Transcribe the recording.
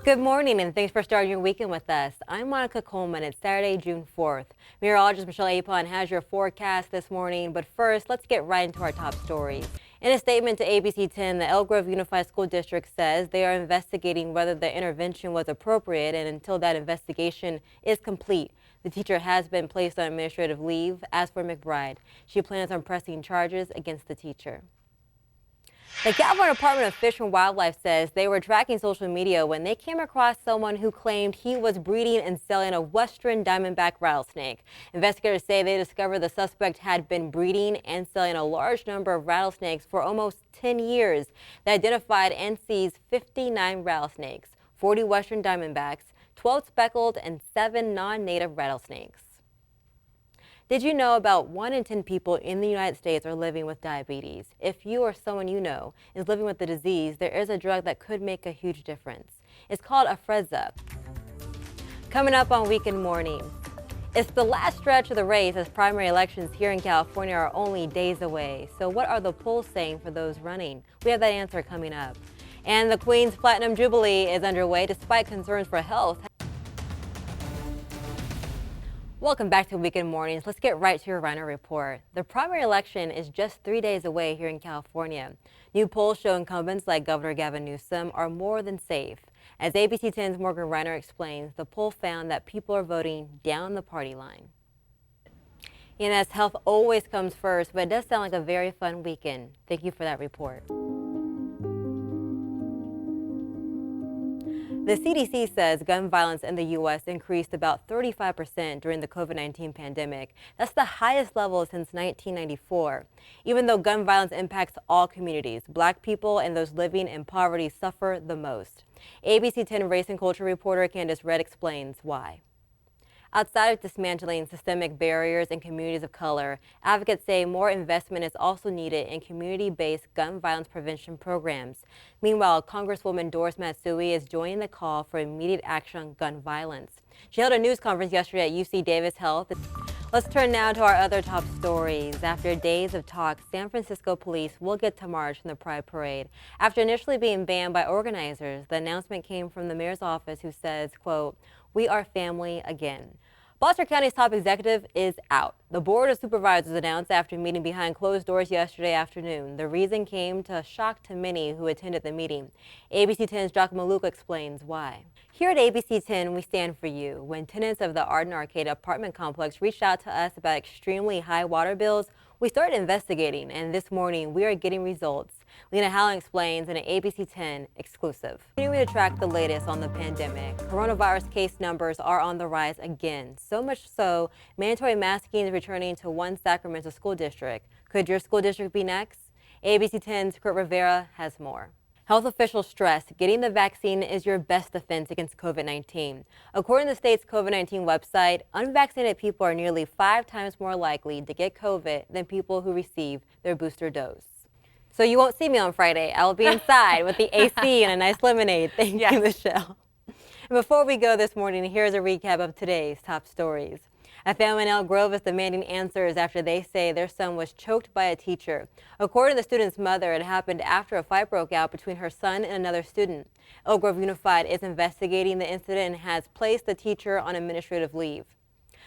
Good morning and thanks for starting your weekend with us. I'm Monica Coleman. It's Saturday, June 4th. Meteorologist Michelle Apon has your forecast this morning, but first, let's get right into our top stories. In a statement to ABC 10, the Elk Grove Unified School District says they are investigating whether the intervention was appropriate, and until that investigation is complete, the teacher has been placed on administrative leave. As for McBride, she plans on pressing charges against the teacher. The California Department of Fish and Wildlife says they were tracking social media when they came across someone who claimed he was breeding and selling a western diamondback rattlesnake. Investigators say they discovered the suspect had been breeding and selling a large number of rattlesnakes for almost 10 years. They identified and seized 59 rattlesnakes, 40 western diamondbacks, 12 speckled, and 7 non-native rattlesnakes. Did you know about 1 in 10 people in the United States are living with diabetes? If you or someone you know is living with the disease, there is a drug that could make a huge difference. It's called Afrezza. Coming up on Weekend Morning, it's the last stretch of the race as primary elections here in California are only days away. So what are the polls saying for those running? We have that answer coming up. And the Queen's Platinum Jubilee is underway despite concerns for health. Welcome back to Weekend Mornings. Let's get right to your Rhino Report. The primary election is just 3 days away here in California. New polls show incumbents like Governor Gavin Newsom are more than safe. As ABC 10's Morgan Reiner explains, the poll found that people are voting down the party line. ENS health always comes first, but it does sound like a very fun weekend. Thank you for that report. The CDC says gun violence in the U.S. increased about 35% during the COVID-19 pandemic. That's the highest level since 1994. Even though gun violence impacts all communities, Black people and those living in poverty suffer the most. ABC 10 race and culture reporter Candace Red explains why. Outside of dismantling systemic barriers in communities of color, advocates say more investment is also needed in community-based gun violence prevention programs. Meanwhile, Congresswoman Doris Matsui is joining the call for immediate action on gun violence. She held a news conference yesterday at UC Davis Health. Let's turn now to our other top stories. After days of talks, San Francisco police will get to march in the Pride Parade. After initially being banned by organizers, the announcement came from the mayor's office, who says, quote, "We are family again." Butler County's top executive is out. The Board of Supervisors announced after meeting behind closed doors yesterday afternoon. The reason came to a shock to many who attended the meeting. ABC 10's Jock Maluka explains why. Here at ABC 10, we stand for you. When tenants of the Arden Arcade apartment complex reached out to us about extremely high water bills, we started investigating, and this morning we are getting results. Lena Hallen explains in an ABC 10 exclusive. Continuing to track the latest on the pandemic, coronavirus case numbers are on the rise again. So much so, mandatory masking is returning to one Sacramento school district. Could your school district be next? ABC 10's Kurt Rivera has more. Health officials stress getting the vaccine is your best defense against COVID-19. According to the state's COVID-19 website, unvaccinated people are nearly 5 times more likely to get COVID than people who receive their booster dose. So you won't see me on Friday. I will be inside with the AC and a nice lemonade. Thank you, Michelle. And before we go this morning, here's a recap of today's top stories. A family in Elk Grove is demanding answers after they say their son was choked by a teacher. According to the student's mother, it happened after a fight broke out between her son and another student. Elk Grove Unified is investigating the incident and has placed the teacher on administrative leave.